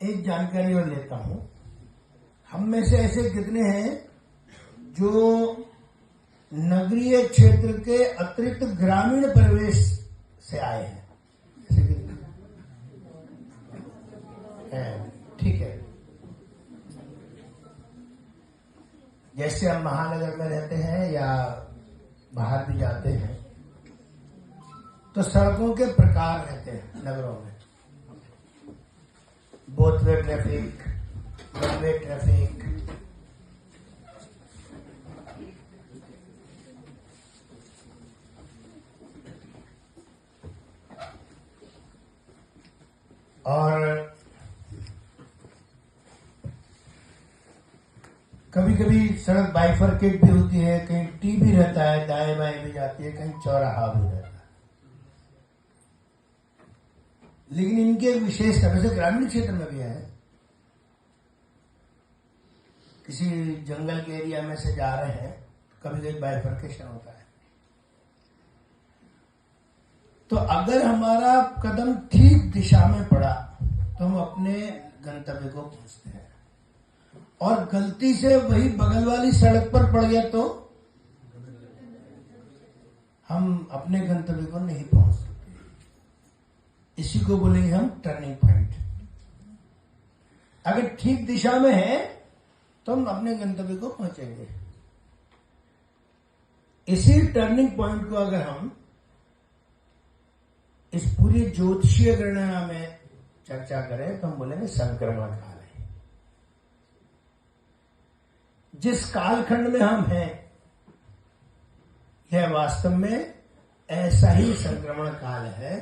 एक जानकारी और लेता हूं। हम में से ऐसे कितने हैं जो नगरीय क्षेत्र के अतिरिक्त ग्रामीण परिवेश से आए हैं? ऐसे कितने हैं? ठीक है। जैसे हम महानगर में रहते हैं या बाहर भी जाते हैं तो सड़कों के प्रकार रहते हैं नगरों में। Both way traffic, one way traffic, और कभी कभी सड़क बाइफरकेट भी होती है, कहीं टी भी रहता है, दाएं बाएं भी जाती है, कहीं चौराहा भी रहता है। लेकिन इनके विशेषता वैसे ग्रामीण क्षेत्र में भी है। किसी जंगल के एरिया में से जा रहे हैं, कभी कभी बाइफरकेशन होता है। तो अगर हमारा कदम ठीक दिशा में पड़ा तो हम अपने गंतव्य को पहुंचते हैं, और गलती से वही बगल वाली सड़क पर पड़ गया तो हम अपने गंतव्य को नहीं पहुंच सकते। इसी को बोलेंगे हम टर्निंग पॉइंट। अगर ठीक दिशा में है तो हम अपने गंतव्य को पहुंचेंगे। इसी टर्निंग पॉइंट को अगर हम इस पूरी ज्योतिषीय गणना में चर्चा करें तो हम बोलेंगे संक्रमण काल है। जिस कालखंड में हम हैं यह वास्तव में ऐसा ही संक्रमण काल है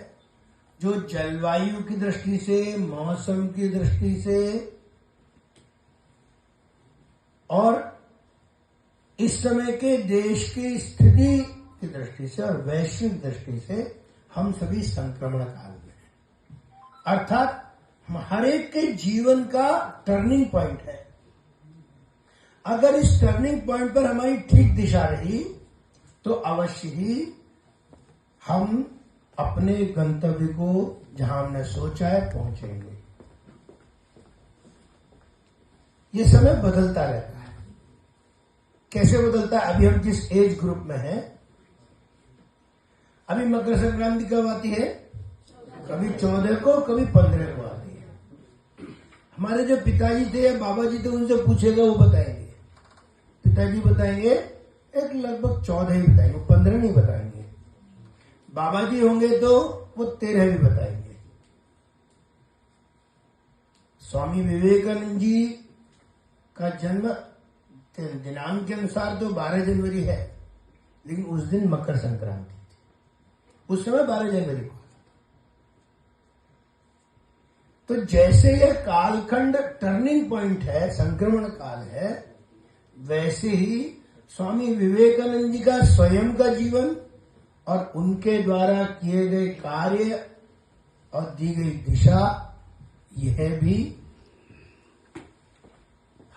जो जलवायु की दृष्टि से, मौसम की दृष्टि से और इस समय के देश की स्थिति की दृष्टि से और वैश्विक दृष्टि से हम सभी संक्रमण काल में हैं। अर्थात हर एक के जीवन का टर्निंग पॉइंट है। अगर इस टर्निंग पॉइंट पर हमारी ठीक दिशा रही तो अवश्य ही हम अपने गंतव्य को जहां हमने सोचा है पहुंचेंगे। ये समय बदलता रहता है। कैसे बदलता है? अभी हम जिस एज ग्रुप में हैं, अभी मकर संक्रांति कब आती है? कभी 14 को, कभी 15 को आती है। हमारे जो पिताजी थे या बाबा जी थे उनसे पूछेगा वो बताएंगे। पिताजी बताएंगे एक लगभग 14 ही बताएंगे, 15 नहीं बताएंगे। बाबा जी होंगे तो वो 13 भी बताएंगे। स्वामी विवेकानंद जी का जन्म दिनांक के अनुसार तो 12 जनवरी है, लेकिन उस दिन मकर संक्रांति थी। उस समय 12 जनवरी को। तो जैसे यह कालखंड टर्निंग पॉइंट है, संक्रमण काल है, वैसे ही स्वामी विवेकानंद जी का स्वयं का जीवन और उनके द्वारा किए गए कार्य और दी गई दिशा, यह भी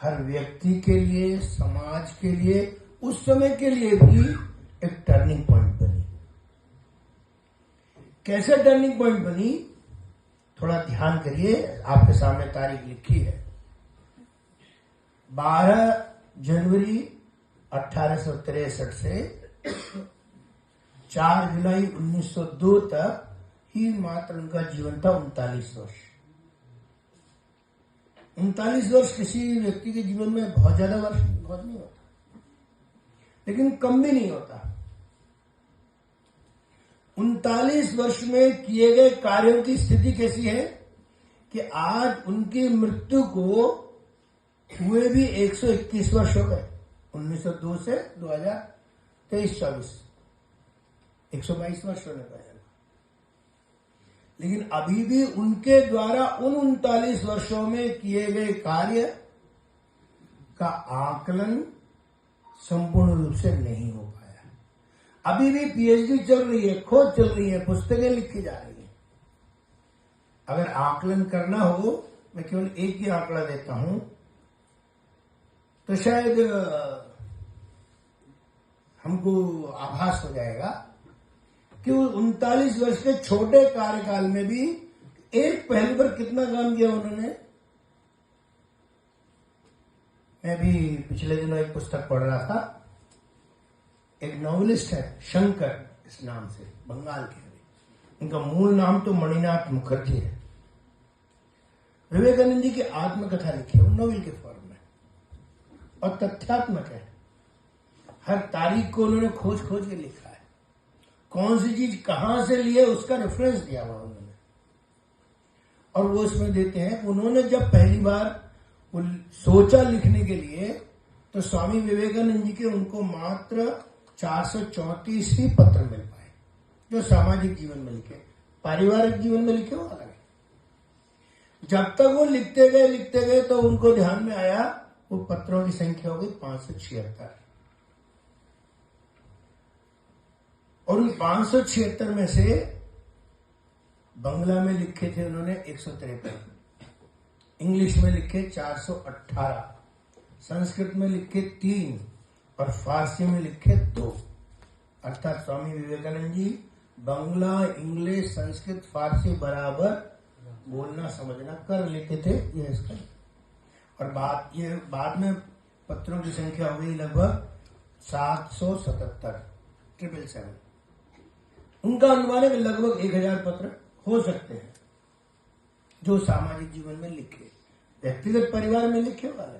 हर व्यक्ति के लिए, समाज के लिए, उस समय के लिए भी एक टर्निंग पॉइंट बनी। कैसे टर्निंग पॉइंट बनी? थोड़ा ध्यान करिए। आपके सामने तारीख लिखी है 12 जनवरी 1863 से 4 जुलाई 1902 तक ही मात्र उनका जीवन था 39 वर्ष। 39 वर्ष किसी व्यक्ति के जीवन में बहुत ज्यादा वर्ष बहुत नहीं होता, लेकिन कम भी नहीं होता। 39 वर्ष में किए गए कार्यों की स्थिति कैसी है कि आज उनकी मृत्यु को हुए भी 121 वर्ष हो गए। 1902 से 2023-24 122 वर्ष होने पाए। लेकिन अभी भी उनके द्वारा उन 39 वर्षों में किए गए कार्य का आकलन संपूर्ण रूप से नहीं हो पाया। अभी भी पीएचडी चल रही है, खोज चल रही है, पुस्तकें लिखी जा रही है। अगर आकलन करना हो, मैं केवल एक ही आंकड़ा देता हूं, तो शायद हमको आभास हो जाएगा कि 39 वर्ष के छोटे कार्यकाल में भी एक पहलू पर कितना काम किया उन्होंने। मैं भी पिछले दिनों एक पुस्तक पढ़ रहा था। एक नॉवेलिस्ट है शंकर इस नाम से, बंगाल के। इनका मूल नाम तो मणिनाथ मुखर्जी है। विवेकानंद जी की आत्मकथा लिखी है नॉवेल के फॉर्म में और तथ्यात्मक है। हर तारीख को उन्होंने खोज खोज के लिखा है, कौन सी चीज कहां से ली है उसका रेफरेंस दिया हुआ उन्होंने। और वो उसमें देते हैं उन्होंने जब पहली बार वो सोचा लिखने के लिए तो स्वामी विवेकानंद जी के उनको मात्र 434 ही पत्र मिल पाए जो सामाजिक जीवन में लिखे। पारिवारिक जीवन में लिखे वो अलग है। जब तक वो लिखते गए तो उनको ध्यान में आया वो पत्रों की संख्या हो गई 576 और उन 576 में से बंगला में लिखे थे उन्होंने 153, इंग्लिश में लिखे 418, संस्कृत में लिखे 3 और फारसी में लिखे 2। अर्थात स्वामी विवेकानंद जी बंगला, इंग्लिश, संस्कृत, फारसी बराबर बोलना समझना कर लेते थे। ये इसका और बाद में पत्रों की संख्या हो गई लगभग 777, 777। उनका अनुमान है कि लगभग 1000 पत्र हो सकते हैं जो सामाजिक जीवन में लिखे, व्यक्तिगत परिवार में लिखे वाले।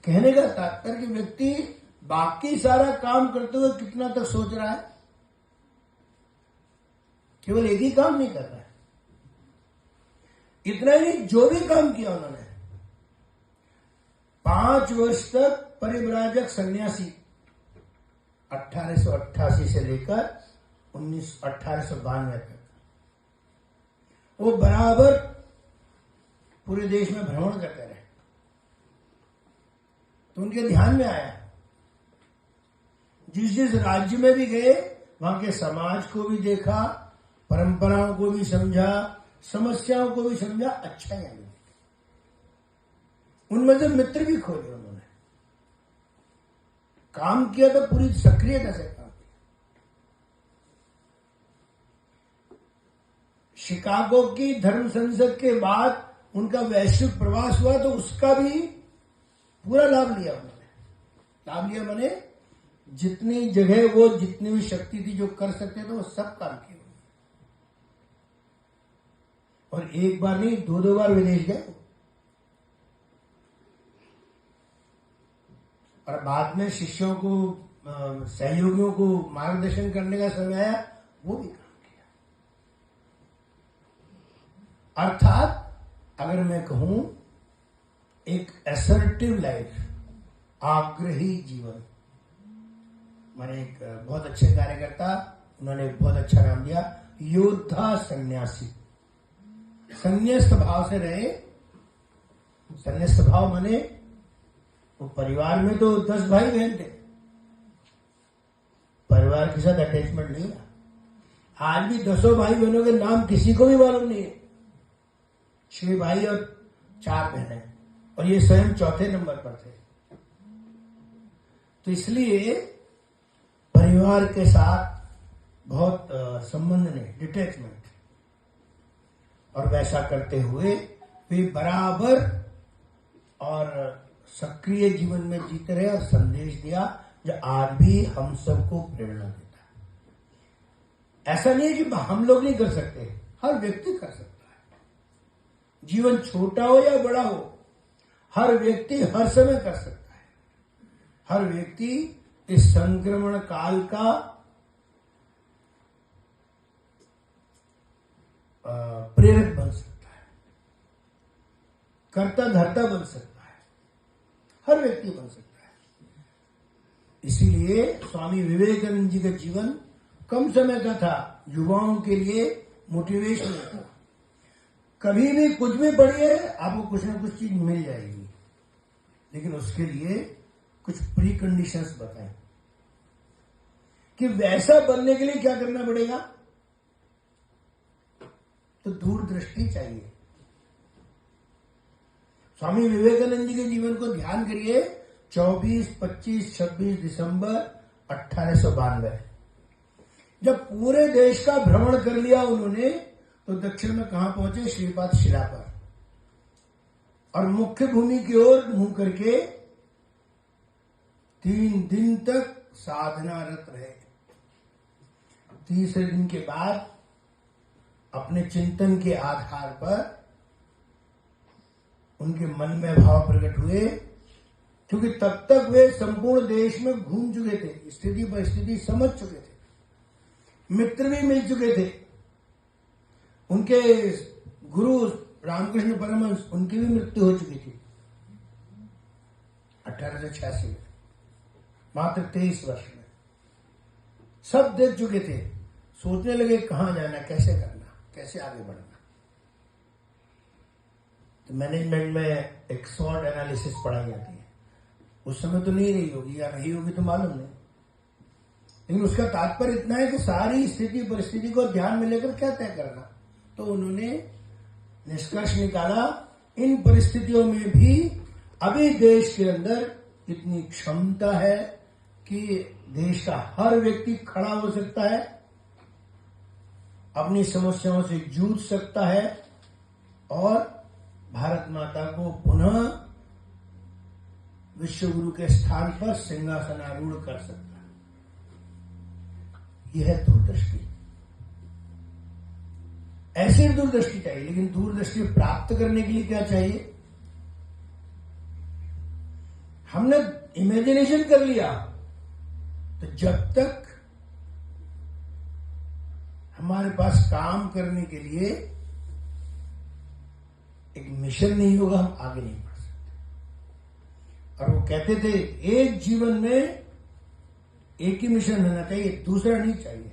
कहने का तात्पर्य कि व्यक्ति बाकी सारा काम करते हुए कितना तक सोच रहा है, केवल एक ही काम नहीं कर रहा है। इतना ही नहीं, जो भी काम किया उन्होंने 5 वर्ष तक परिव्राजक सन्यासी 1888 से लेकर 1892 तक वो बराबर पूरे देश में भ्रमण करते रहे। तो उनके ध्यान में आया जिस राज्य में भी गए वहां के समाज को भी देखा, परंपराओं को भी समझा, समस्याओं को भी समझा, अच्छा ही नहीं। उनमें से मित्र भी खोजे उन्होंने। काम किया तो पूरी सक्रियता से काम किया। शिकागो की धर्म संसद के बाद उनका वैश्विक प्रवास हुआ तो उसका भी पूरा लाभ लिया उन्होंने। लाभ लिया माने जितनी जगह वो जितनी भी शक्ति थी जो कर सकते थे वो सब काम किया। और एक बार नहीं 2 बार विदेश गए। और बाद में शिष्यों को, सहयोगियों को मार्गदर्शन करने का समय आया, वो भी काम किया। अर्थात अगर मैं कहूं एक असर्टिव लाइफ, आग्रही जीवन। मैंने एक बहुत अच्छे कार्यकर्ता, उन्होंने एक बहुत अच्छा नाम दिया, योद्धा सन्यासी। संन्यास्त भाव से रहे। संन्यास्त भाव माने वो परिवार में तो 10 भाई बहन थे, परिवार के साथ अटैचमेंट नहीं रहा। आज भी 10 भाई बहनों के नाम किसी को भी मालूम नहीं है। 6 भाई और 4 बहनें, और ये स्वयं 4थे नंबर पर थे। तो इसलिए परिवार के साथ बहुत संबंध नहीं, डिटैचमेंट। और वैसा करते हुए वे बराबर और सक्रिय जीवन में जीते रहे और संदेश दिया जो आज भी हम सबको प्रेरणा देता है। ऐसा नहीं है कि हम लोग नहीं कर सकते, हर व्यक्ति कर सकता है। जीवन छोटा हो या बड़ा हो, हर व्यक्ति हर समय कर सकता है। हर व्यक्ति इस संक्रमण काल का प्रेरक बन सकता है, कर्ता धर्ता बन सकता है, हर व्यक्ति बन सकता है। इसीलिए स्वामी विवेकानंद जी का जीवन कम समय का था, युवाओं के लिए मोटिवेशन था। कभी भी कुछ भी पढ़िए, आपको कुछ ना कुछ चीज मिल जाएगी, लेकिन उसके लिए कुछ प्री कंडीशंस बताएं कि वैसा बनने के लिए क्या करना पड़ेगा। तो दूरदृष्टि चाहिए। स्वामी विवेकानंद जी के जीवन को ध्यान करिए। 24, 25, 26 दिसंबर 1892 जब पूरे देश का भ्रमण कर लिया उन्होंने, तो दक्षिण में कहां पहुंचे? श्रीपाद शिला पर। और मुख्य भूमि की ओर मुंह करके 3 दिन तक साधनारत रहे। तीसरे दिन के बाद अपने चिंतन के आधार पर उनके मन में भाव प्रकट हुए, क्योंकि तब तक वे संपूर्ण देश में घूम चुके थे, स्थिति परिस्थिति समझ चुके थे, मित्र भी मिल चुके थे। उनके गुरु रामकृष्ण परमहंस, उनकी भी मृत्यु हो चुकी थी 1886 में, मात्र 23 वर्ष में। सब देख चुके थे, सोचने लगे कहां जाना, कैसे करना, कैसे आगे बढ़ना। तो मैनेजमेंट में एक शॉर्ट एनालिसिस पढ़ाई जाती है, उस समय तो नहीं रही होगी या रही होगी तो मालूम नहीं, लेकिन उसका तात्पर्य इतना है कि सारी स्थिति परिस्थिति को ध्यान में लेकर क्या तय करना। तो उन्होंने निष्कर्ष निकाला, इन परिस्थितियों में भी अभी देश के अंदर इतनी क्षमता है कि देश का हर व्यक्ति खड़ा हो सकता है, अपनी समस्याओं से जूझ सकता है और भारत माता को पुनः विश्व गुरु के स्थान पर सिंहासनारूढ़ कर सकता है। यह है दूरदृष्टि। ऐसी दूरदृष्टि चाहिए, लेकिन दूरदृष्टि प्राप्त करने के लिए क्या चाहिए? हमने इमेजिनेशन कर लिया, तो जब तक हमारे पास काम करने के लिए एक मिशन नहीं होगा, हम आगे नहीं बढ़ सकते। और वो कहते थे एक जीवन में एक ही मिशन रहना चाहिए, दूसरा नहीं चाहिए।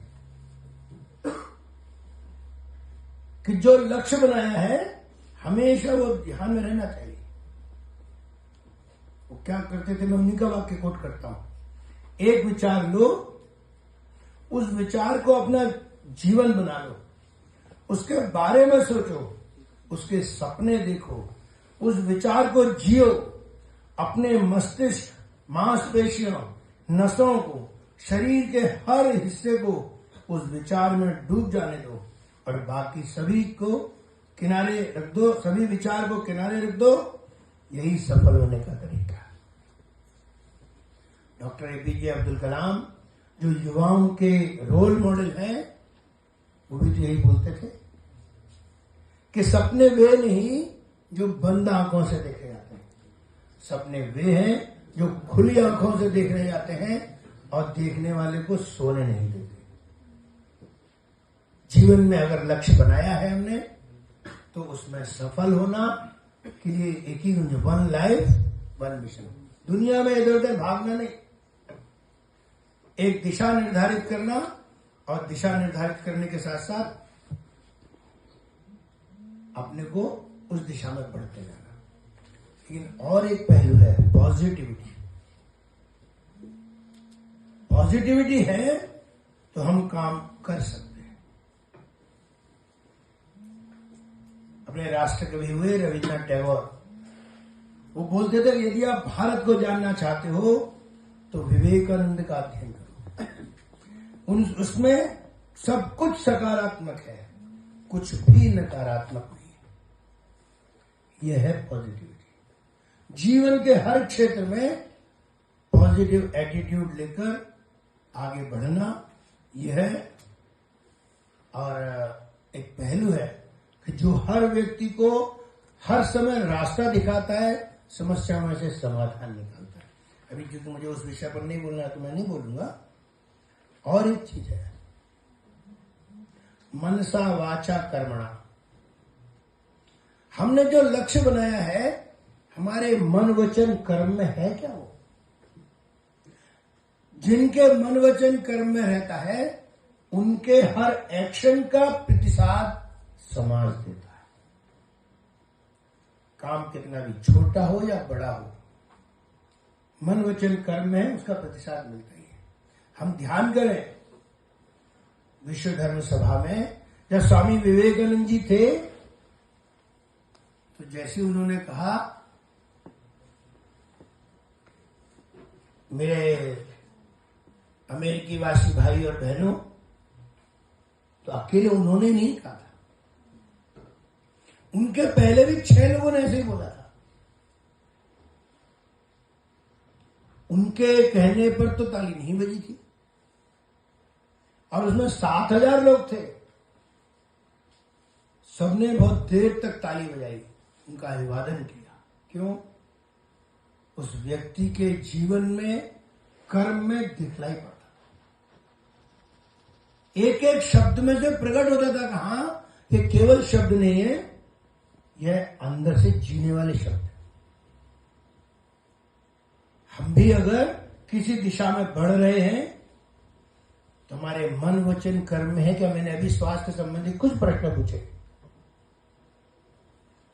कि जो लक्ष्य बनाया है हमेशा वो ध्यान में रहना चाहिए। वो क्या करते थे, मैं उन्हीं का वाक्य कोट करता हूं। एक विचार लो, उस विचार को अपना जीवन बना लो, उसके बारे में सोचो, उसके सपने देखो, उस विचार को जियो, अपने मस्तिष्क, मांसपेशियों, नसों को, शरीर के हर हिस्से को उस विचार में डूब जाने दो और बाकी सभी को किनारे रख दो, सभी विचार को किनारे रख दो। यही सफल होने का तरीका है। डॉक्टर एपीजे अब्दुल कलाम जो युवाओं के रोल मॉडल हैं, वो भी तो यही बोलते थे कि सपने वे नहीं जो बंद आंखों से देखे जाते हैं, सपने वे हैं जो खुली आंखों से देख रहे जाते हैं और देखने वाले को सोने नहीं देते। जीवन में अगर लक्ष्य बनाया है हमने, तो उसमें सफल होना के लिए एक ही वन लाइफ वन मिशन। दुनिया में इधर उधर भागना नहीं, एक दिशा निर्धारित करना और दिशा निर्धारित करने के साथ साथ अपने को उस दिशा में बढ़ते जाना। लेकिन और एक पहलू है पॉजिटिविटी। पॉजिटिविटी है तो हम काम कर सकते हैं। अपने राष्ट्र कवि हुए रविन्द्रनाथ टैगोर, वो बोलते थे यदि आप भारत को जानना चाहते हो तो विवेकानंद का अध्ययन करो। उसमें सब कुछ सकारात्मक है, कुछ भी नकारात्मक नहीं। यह है पॉजिटिविटी। जीवन के हर क्षेत्र में पॉजिटिव एटीट्यूड लेकर आगे बढ़ना, यह है। और एक पहलू है कि जो हर व्यक्ति को हर समय रास्ता दिखाता है, समस्या में से समाधान निकालता है। अभी क्योंकि मुझे उस विषय पर नहीं बोलना है तो मैं नहीं बोलूंगा। और एक चीज है मनसा वाचा कर्मणा। हमने जो लक्ष्य बनाया है, हमारे मन वचन कर्म में है क्या? वो जिनके मन वचन कर्म में रहता है, उनके हर एक्शन का प्रतिसाद समाज देता है। काम कितना भी छोटा हो या बड़ा हो, मन वचन कर्म में है, उसका प्रतिसाद मिलता ही है। हम ध्यान करें, विश्व धर्म सभा में जब स्वामी विवेकानंद जी थे, तो जैसे उन्होंने कहा मेरे अमेरिकी वासी भाई और बहनों, तो अकेले उन्होंने नहीं कहा था, उनके पहले भी 6 लोगों ने ऐसे ही बोला था। उनके कहने पर तो ताली नहीं बजी थी, और उसमें 7,000 लोग थे। सबने बहुत देर तक ताली बजाई, उनका अभिवादन किया। क्यों? उस व्यक्ति के जीवन में, कर्म में दिखलाई पड़ता, एक एक शब्द में से प्रकट होता था कि हाँ, ये केवल शब्द नहीं है, यह अंदर से जीने वाले शब्द है। हम भी अगर किसी दिशा में बढ़ रहे हैं तो हमारे मन वचन कर्म में है। क्या मैंने अभी स्वास्थ्य संबंधी कुछ प्रश्न पूछे,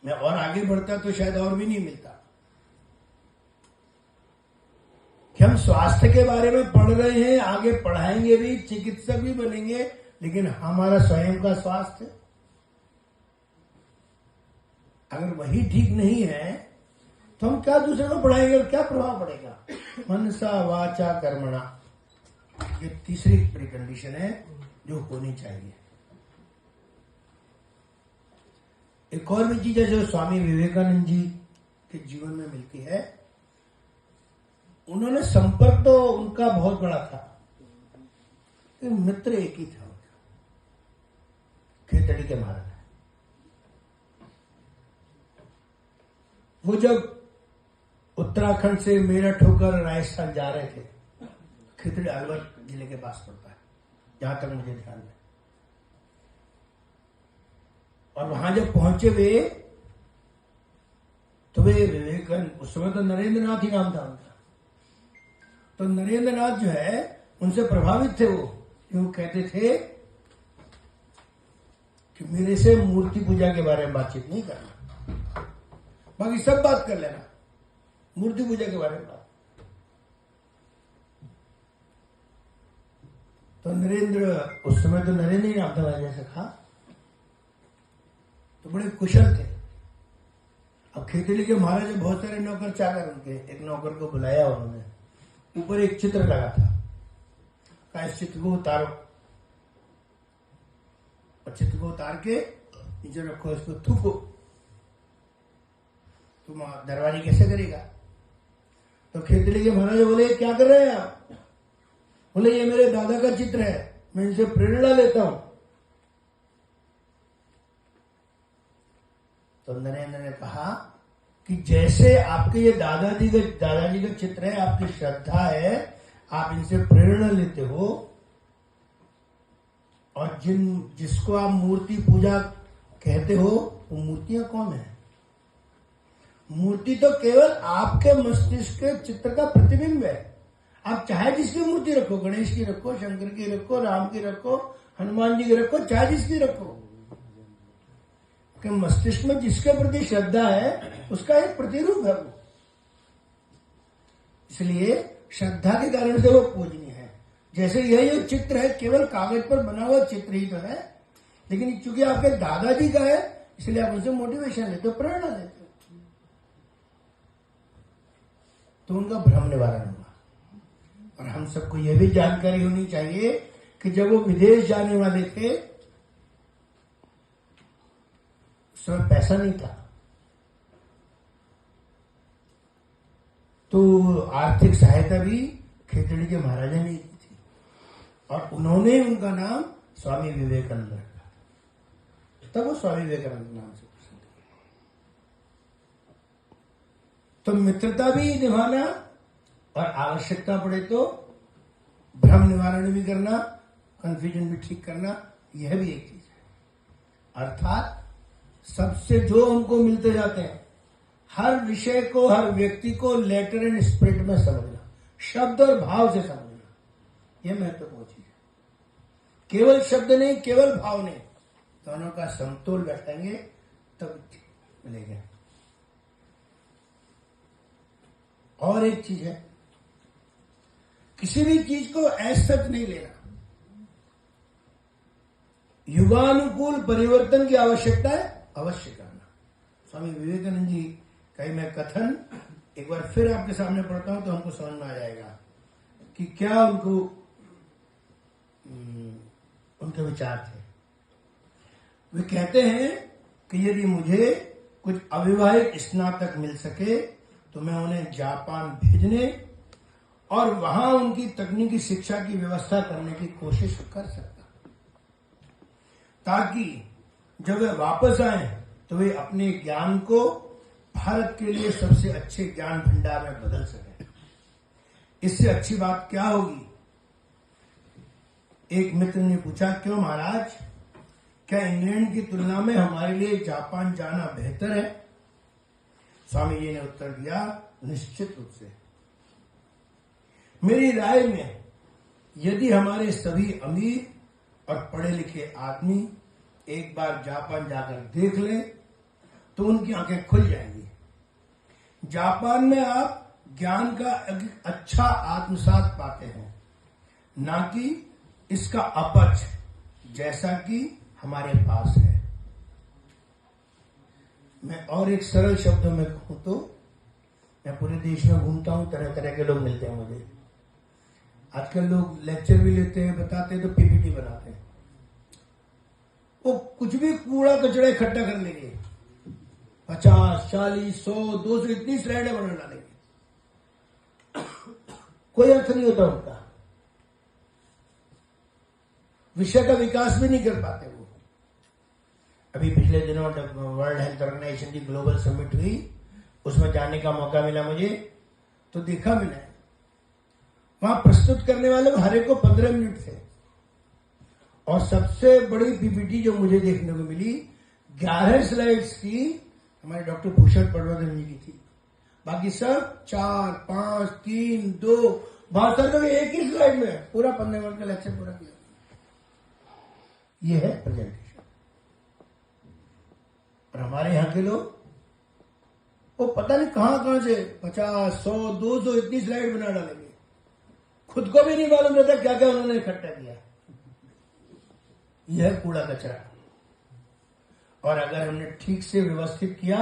मैं और आगे बढ़ता तो शायद और भी नहीं मिलता। कि हम स्वास्थ्य के बारे में पढ़ रहे हैं, आगे पढ़ाएंगे भी, चिकित्सक भी बनेंगे, लेकिन हमारा स्वयं का स्वास्थ्य अगर वही ठीक नहीं है तो हम क्या दूसरे को पढ़ाएंगे और क्या प्रभाव पड़ेगा? मनसा वाचा कर्मणा, ये तीसरी प्रीकंडीशन है जो होनी चाहिए। एक और भी चीज है जो स्वामी विवेकानंद जी के जीवन में मिलती है। उन्होंने संपर्क तो उनका बहुत बड़ा था, मित्र एक ही था, खेतड़ी के महाराज। वो जब उत्तराखंड से मेरठ होकर राजस्थान जा रहे थे, खेतड़ी अलवर जिले के पास पड़ता है जहां तक मुझे ध्यान है, और वहां जब पहुंचे वे तो वे विवेकानंद, उस समय तो नरेंद्र नाथ ही नाम था उनका, तो नरेंद्र नाथ जो है उनसे प्रभावित थे। वो कहते थे कि मेरे से मूर्ति पूजा के बारे में बातचीत नहीं करना, बाकी सब बात कर लेना, मूर्ति पूजा के बारे में बात। तो नरेंद्र, उस समय तो नरेंद्र ही नाम था जैसे था, तो बड़े कुशल थे। अब खेतड़ी के महाराज बहुत सारे नौकर चाकर, उनके एक नौकर को बुलाया उन्होंने, ऊपर एक चित्र लगा था, कहा इस चित्र को उतारो, और चित्र को उतार के नीचे रखो, इसको थूको। तुम दरबारी कैसे करेगा? तो खेतड़ी के महाराज बोले क्या कर रहे हैं आप? बोले ये मेरे दादा का चित्र है, मैं इनसे प्रेरणा लेता हूं। तो नरेंद्र ने कहा कि जैसे आपके ये दादाजी का चित्र है, आपकी श्रद्धा है, आप इनसे प्रेरणा लेते हो, और जिसको आप मूर्ति पूजा कहते हो, वो मूर्तियां कौन है? मूर्ति तो केवल आपके मस्तिष्क के चित्र का प्रतिबिंब है। आप चाहे जिसकी मूर्ति रखो, गणेश की रखो, शंकर की रखो, राम की रखो, हनुमान जी की रखो, चाहे जिसकी रखो, कि मस्तिष्क में जिसके प्रति श्रद्धा है उसका एक प्रतिरूप है वो। इसलिए श्रद्धा के कारण से वो पूजनीय है। जैसे यह जो चित्र है केवल कागज पर बना हुआ चित्र ही तो है, लेकिन चूंकि आपके दादाजी का है इसलिए आप उनसे मोटिवेशन लेते हो, प्रेरणा लेते हो, तो उनका भ्रम निवारण हुआ। और हम सबको यह भी जानकारी होनी चाहिए कि जब वो विदेश जाने वाले थे उस समय पैसा नहीं था, तो आर्थिक सहायता भी खेतड़ी के महाराजा ने की थी, और उन्होंने उनका नाम स्वामी विवेकानंद रखा, तब वो स्वामी विवेकानंद नाम से प्रसिद्ध हुए। तो मित्रता भी निभाना और आवश्यकता पड़े तो भ्रम निवारण भी करना, कंफ्यूजन भी ठीक करना, यह भी एक चीज है। अर्थात सबसे जो हमको मिलते जाते हैं, हर विषय को, हर व्यक्ति को लेटर एंड स्पिरिट में समझना, शब्द और भाव से समझना, यह महत्वपूर्ण चीज है। केवल शब्द नहीं, केवल भाव नहीं, दोनों का समतोल बैठाएंगे तब मिलेगा। और एक चीज है, किसी भी चीज को ऐसा नहीं लेना, युगानुकूल परिवर्तन की आवश्यकता है, अवश्य करना। स्वामी विवेकानंद जी का मैं कथन एक बार फिर आपके सामने पढ़ता हूं तो हमको समझ में आ जाएगा कि क्या उनके विचार थे। वे कहते हैं कि यदि मुझे कुछ अविवाहित स्नातक मिल सके तो मैं उन्हें जापान भेजने और वहां उनकी तकनीकी शिक्षा की व्यवस्था करने की कोशिश कर सकता, ताकि जब वे वापस आए तो वे अपने ज्ञान को भारत के लिए सबसे अच्छे ज्ञान भंडार में बदल सके। इससे अच्छी बात क्या होगी? एक मित्र ने पूछा, क्यों महाराज, क्या इंग्लैंड की तुलना में हमारे लिए जापान जाना बेहतर है? स्वामी जी ने उत्तर दिया, निश्चित रूप से। मेरी राय में यदि हमारे सभी अमीर और पढ़े लिखे आदमी एक बार जापान जाकर देख लें तो उनकी आंखें खुल जाएंगी। जापान में आप ज्ञान का अच्छा आत्मसात पाते हैं, ना कि इसका अपच, जैसा कि हमारे पास है। मैं और एक सरल शब्दों में कहूं तो, मैं पूरे देश में घूमता हूं, तरह तरह के लोग मिलते हैं मुझे। आजकल लोग लेक्चर भी लेते हैं, बताते हैं तो पीपीटी बनाते हैं। वो कुछ भी कूड़ा कचड़ा इकट्ठा कर लेंगे, 50, 40, 100, 200 इतनी स्लाइडें बना डालेंगे। कोई अर्थ नहीं होता उनका, विषय का विकास भी नहीं कर पाते वो। अभी पिछले दिनों वर्ल्ड हेल्थ ऑर्गेनाइजेशन की ग्लोबल समिट हुई, उसमें जाने का मौका मिला मुझे, तो देखा मैंने वहां प्रस्तुत करने वाले हर एक को 15 मिनट थे, और सबसे बड़ी पीपीटी जो मुझे देखने को मिली 11 स्लाइड्स की हमारे डॉक्टर भूषण पटवर्धन जी की थी। बाकी सब 4, 5, 3, 2 भाषण का एक ही स्लाइड में पूरा 15 मिनट का लेक्चर पूरा किया। ये है प्रेजेंटेशन। और हमारे यहाँ के लोग वो पता नहीं कहां से 50, 100, 200 इतनी स्लाइड बना डालेंगे, खुद को भी नहीं मालूम रहता क्या क्या उन्होंने इकट्ठा किया। यह है कूड़ा कचरा। और अगर हमने ठीक से व्यवस्थित किया,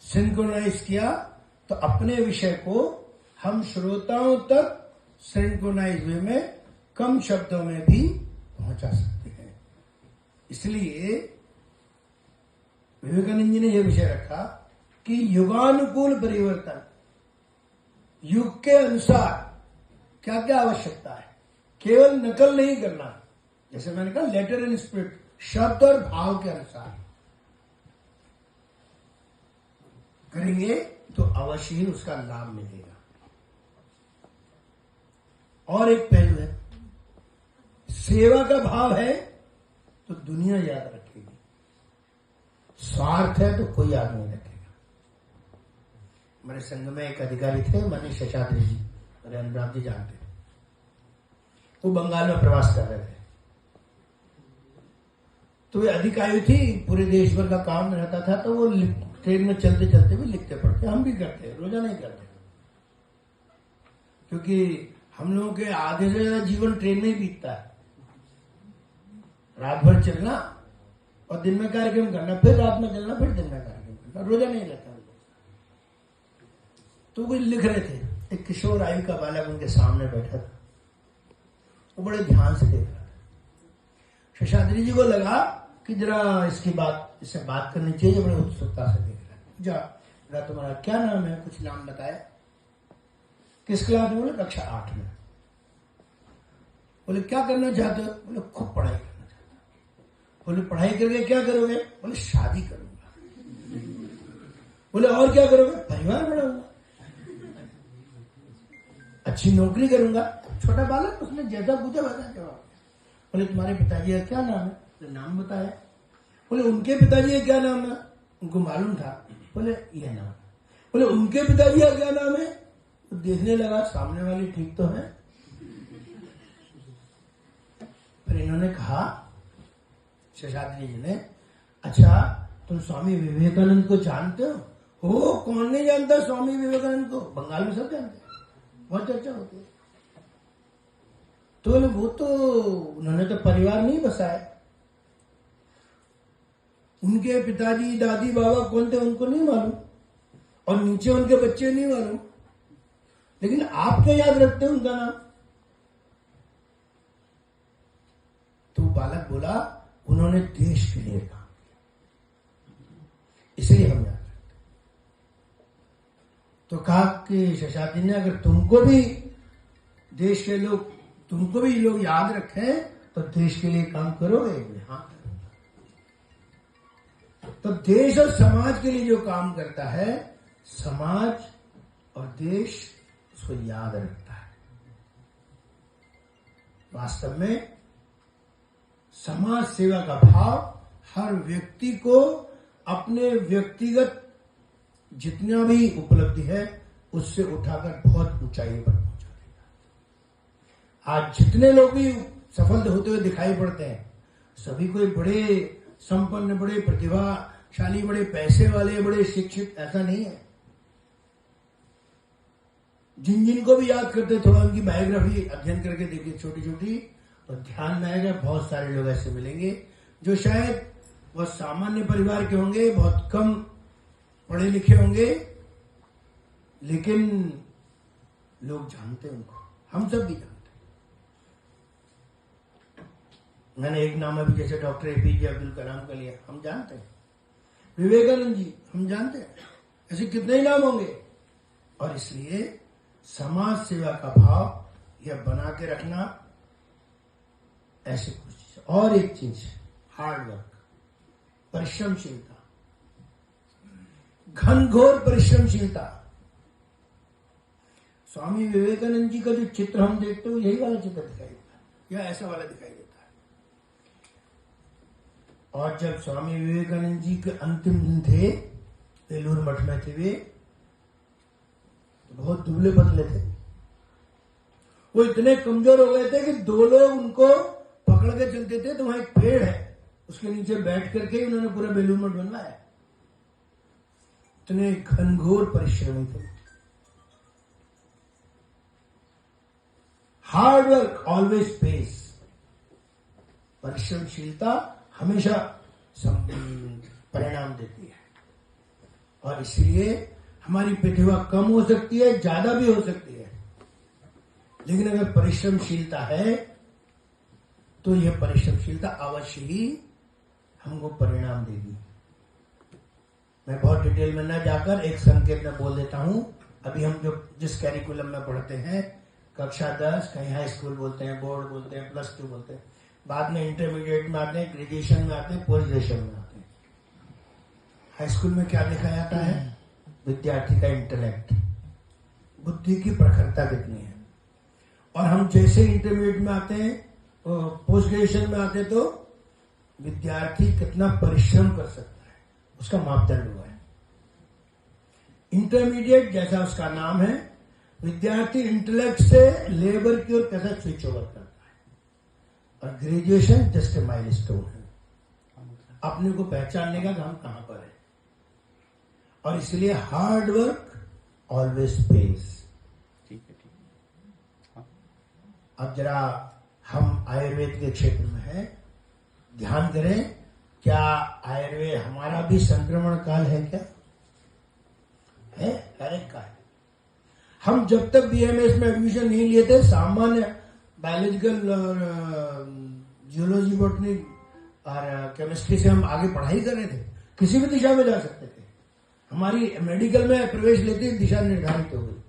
सिंक्रोनाइज किया, तो अपने विषय को हम श्रोताओं तक सिंक्रोनाइज वे में कम शब्दों में भी पहुंचा सकते हैं। इसलिए विवेकानंद जी ने यह विषय रखा कि युगानुकूल परिवर्तन, युग के अनुसार क्या क्या आवश्यकता है, केवल नकल नहीं करना। जैसे मैंने कहा, लेटर एंड स्पिरिट, शब्द और भाव के अनुसार करेंगे तो अवश्य ही उसका लाभ मिलेगा। और एक पहलू है, सेवा का भाव है तो दुनिया याद रखेगी, स्वार्थ है तो कोई याद नहीं रखेगा। हमारे संघ में एक अधिकारी थे, मनीष शेषाद्री जी, अरे अनुराग जी जानते हैं, वो बंगाल में प्रवास कर रहे थे। तो वे अधिकारी थी, पूरे देश भर का काम रहता था, तो वो ट्रेन में चलते चलते भी लिखते पढ़ते, हम भी करते हैं, रोजा नहीं करते, क्योंकि हम लोगों के आधे से ज्यादा जीवन ट्रेन में ही बीतता है। रात भर चलना और दिन में कार्यक्रम करना, फिर रात में चलना, फिर दिन में कार्यक्रम करना, रोजा नहीं रहता। तो वो लिख रहे थे, एक किशोर आयु का बालक उनके सामने बैठा था, वो बड़े ध्यान से देख रहा था। शेषाद्री जी को लगा कि जरा इससे बात करनी चाहिए, बड़े उत्सुकता से देख रहा है। जरा तुम्हारा क्या नाम है, कुछ नाम बताया, किस क्लास में? बोले कक्षा 8 में। बोले क्या करना चाहते हो? बोले खूब पढ़ाई करना चाहता हूं। बोले पढ़ाई करके क्या करोगे? बोले शादी करूंगा। बोले और क्या करोगे? परिवार बढ़ाऊंगा, अच्छी नौकरी करूंगा। छोटा बालक, उसने जैसा पूछा वैसा जवाब। बोले तुम्हारे पिताजी का क्या नाम है? बोले नाम बताया। बोले उनके पिताजी का क्या नाम है? उनको मालूम था। बोले यह नाम। बोले उनके पिताजी का क्या नाम है? तो देखने लगा, सामने वाली ठीक तो है। फिर इन्होंने कहा, शेषाद्री जी ने, अच्छा तुम स्वामी विवेकानंद को जानते हो? हो, कौन नहीं जानता स्वामी विवेकानंद को, बंगाल में सब जानते हैं, बहुत चर्चा होती है। तो बोले वो तो उन्होंने तो परिवार नहीं बसाया, उनके पिताजी दादी बाबा कौन थे उनको नहीं मालूम, और नीचे उनके बच्चे नहीं मालूम, लेकिन आप क्या याद रखते हैं उनका नाम? तो बालक बोला, उन्होंने देश के लिए काम किया, इसलिए हम याद रखते। तो कहा कि शशाती ने अगर तुमको भी देश के लोग, तुमको भी लोग याद रखें तो देश के लिए काम करोगे? हाँ। तो देश और समाज के लिए जो काम करता है, समाज और देश उसको याद रखता है। वास्तव में समाज सेवा का भाव हर व्यक्ति को अपने व्यक्तिगत जितना भी उपलब्धि है उससे उठाकर बहुत ऊंचाई पर पहुंचा देगा। आज जितने लोग भी सफल होते हुए दिखाई पड़ते हैं, सभी कोई बड़े संपन्न, बड़े प्रतिभाशाली, बड़े पैसे वाले, बड़े शिक्षित ऐसा नहीं है। जिन जिन को भी याद करते, थोड़ा उनकी बायोग्राफी अध्ययन करके देखिए छोटी छोटी, तो ध्यान में आएगा बहुत सारे लोग ऐसे मिलेंगे जो शायद बहुत सामान्य परिवार के होंगे, बहुत कम पढ़े लिखे होंगे, लेकिन लोग जानते हैं उनको, हम सब भी जानते हैं। मैंने एक नाम अभी जैसे डॉक्टर एपीजे अब्दुल कलाम का लिया, हम जानते हैं। विवेकानंद जी हम जानते हैं, ऐसे कितने ही नाम होंगे। और इसलिए समाज सेवा का भाव यह बना के रखना, ऐसे कुछ। और एक चीज, हार्ड वर्क, परिश्रमशीलता, घनघोर परिश्रमशीलता। स्वामी विवेकानंद जी का जो चित्र हम देखते हो, यही वाला चित्र दिखाई देता है या ऐसा वाला दिखाई देता है। और जब स्वामी विवेकानंद जी के अंतिम दिन थे, बेलूर मठ में थे वे, बहुत दुबले पतले थे। वो इतने कमजोर हो गए थे कि दो लोग उनको पकड़ के चलते थे, तो वहां एक पेड़ है, उसके नीचे बैठ करके उन्होंने पूरा बेलूर मठ बनवाया। इतने घनघोर परिश्रमी थे। Hard work always pays. परिश्रमशीलता हमेशा परिणाम देती है। और इसलिए हमारी प्रतिभा कम हो सकती है, ज्यादा भी हो सकती है, लेकिन अगर परिश्रमशीलता है तो यह परिश्रमशीलता अवश्य ही हमको परिणाम देगी। मैं बहुत डिटेल में न जाकर एक संकेत में बोल देता हूं। अभी हम जो जिस कैरिकुलम में पढ़ते हैं, कक्षा 10, कहीं हाई स्कूल बोलते हैं, बोर्ड बोलते हैं, +2 बोलते हैं, बाद में इंटरमीडिएट में आते हैं, ग्रेजुएशन में आते हैं, पोस्ट ग्रेजुएशन में आते हैं। हाई स्कूल में क्या देखा जाता है? विद्यार्थी का इंटेलेक्ट, बुद्धि की प्रखरता कितनी है। और हम जैसे इंटरमीडिएट में आते हैं, पोस्ट ग्रेजुएशन में आते हैं, तो विद्यार्थी कितना परिश्रम कर सकता है, उसका मापदंड हुआ है। इंटरमीडिएट जैसा उसका नाम है, विद्यार्थी इंटेलेक्ट से लेबर की ओर कैसा स्विच ओवर करता है। और ग्रेजुएशन जस्ट ए माइलस्टोन है, अपने को पहचानने का हम कहां पर है। और इसलिए हार्ड वर्क ऑलवेज पेस। ठीक है। हाँ। अब जरा हम आयुर्वेद के क्षेत्र में हैं, ध्यान करें, क्या आयुर्वेद हमारा भी संक्रमण काल है? क्या है? हर एक का है। हम जब तक बीएमएस में एडमिशन नहीं लिए थे, सामान्य बायोलॉजिकल और जियोलॉजी, बॉटनी और केमिस्ट्री से हम आगे पढ़ाई कर रहे थे, किसी भी दिशा में जा सकते थे। हमारी मेडिकल में प्रवेश लेते ही दिशा निर्धारित हो गई।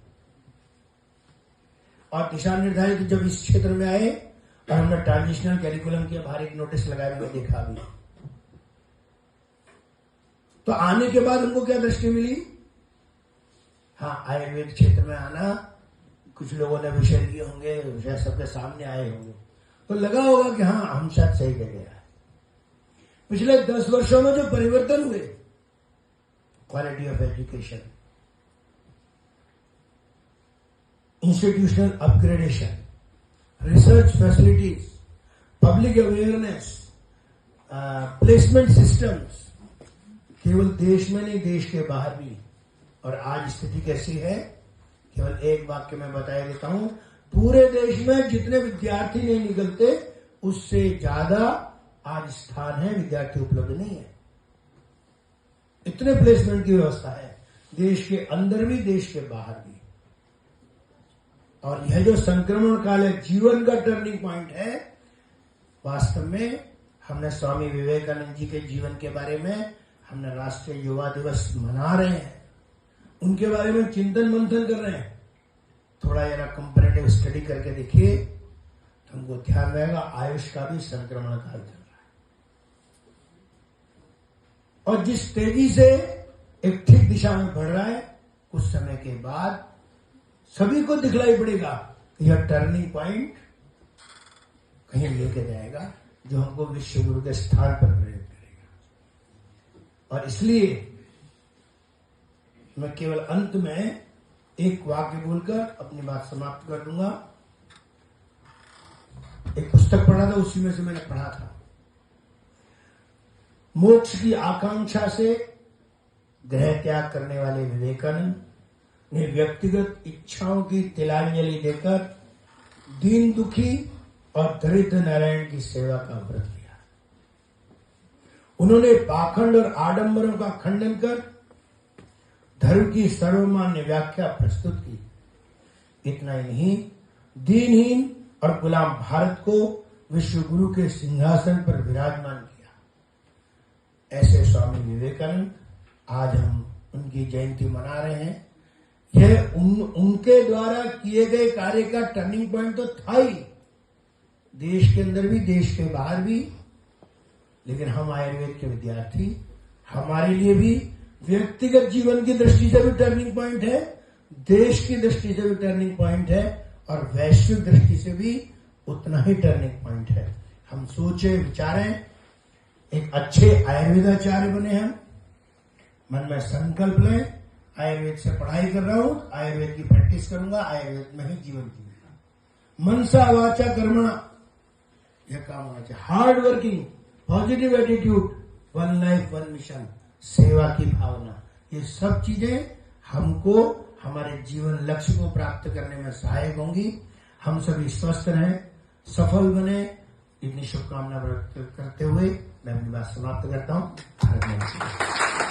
और दिशा निर्धारित जब इस क्षेत्र में आए और हमने ट्रांजिशनल कैरिकुलम के बाहर एक नोटिस लगाया, हुआ देखा अभी, तो आने के बाद हमको क्या दृष्टि मिली? हाँ, आयुर्वेद क्षेत्र में आना, कुछ लोगों ने विषय लिए होंगे, विषय सबके सामने आए होंगे, तो लगा होगा कि हाँ, हम शायद सही जगह आए। पिछले 10 वर्षों में जो परिवर्तन हुए, quality of education, institutional upgradation, research facilities, public awareness, placement systems, केवल देश में नहीं, देश के बाहर भी। और आज स्थिति कैसी है? केवल एक वाक्य में बता देता हूं, पूरे देश में जितने विद्यार्थी नहीं निकलते, उससे ज्यादा आज स्थान है विद्यार्थी उपलब्ध नहीं है। इतने प्लेसमेंट की व्यवस्था है, देश के अंदर भी, देश के बाहर भी। और यह जो संक्रमण काल है, जीवन का टर्निंग पॉइंट है। वास्तव में हमने स्वामी विवेकानंद जी के जीवन के बारे में, हमने राष्ट्रीय युवा दिवस मना रहे हैं, उनके बारे में चिंतन मंथन कर रहे हैं, थोड़ा जरा कंपैरेटिव स्टडी करके देखिए तो हमको ध्यान रहेगा आयुष का भी संक्रमण काल चल रहा है। और जिस तेजी से एक ठीक दिशा में बढ़ रहा है, कुछ समय के बाद सभी को दिखलाई पड़ेगा कि यह टर्निंग पॉइंट कहीं लेके जाएगा जो हमको विश्व गुरु के स्थान पर प्रेरित करेगा। और इसलिए मैं केवल अंत में एक वाक्य बोलकर अपनी बात समाप्त कर दूंगा। एक पुस्तक पढ़ा था, उसी में से मैंने पढ़ा था, मोक्ष की आकांक्षा से ग्रह त्याग करने वाले विवेकानंद ने व्यक्तिगत इच्छाओं की तिलांजलि देकर दीन दुखी और दरिद्र नारायण की सेवा का व्रत किया। उन्होंने पाखंड और आडंबरों का खंडन कर धर्म की सर्वमान्य व्याख्या प्रस्तुत की। इतना ही नहीं, दीनहीन और गुलाम भारत को विश्व गुरु के सिंहासन पर विराजमान किया। ऐसे स्वामी विवेकानंद, आज हम उनकी जयंती मना रहे हैं। यह उनके द्वारा किए गए कार्य का टर्निंग पॉइंट तो था ही, देश के अंदर भी देश के बाहर भी। लेकिन हम आयुर्वेद के विद्यार्थी, हमारे लिए भी व्यक्तिगत जीवन की दृष्टि से भी टर्निंग पॉइंट है, देश की दृष्टि से भी टर्निंग पॉइंट है और वैश्विक दृष्टि से भी उतना ही टर्निंग पॉइंट है। हम सोचे विचारें, एक अच्छे आयुर्वेदाचार्य बने, हम मन में संकल्प लें, आयुर्वेद से पढ़ाई कर रहा हूं, आयुर्वेद की प्रैक्टिस करूंगा, आयुर्वेद में ही जीवन जीऊंगा। मनसा वाचा कर्मणा, यह काम होना चाहिए। Hard working, positive attitude, one life one mission, सेवा की भावना, ये सब चीजें हमको हमारे जीवन लक्ष्य को प्राप्त करने में सहायक होंगी। हम सभी स्वस्थ रहें, सफल बने, इतनी शुभकामना व्यक्त करते हुए मैं अपनी बात समाप्त करता हूं।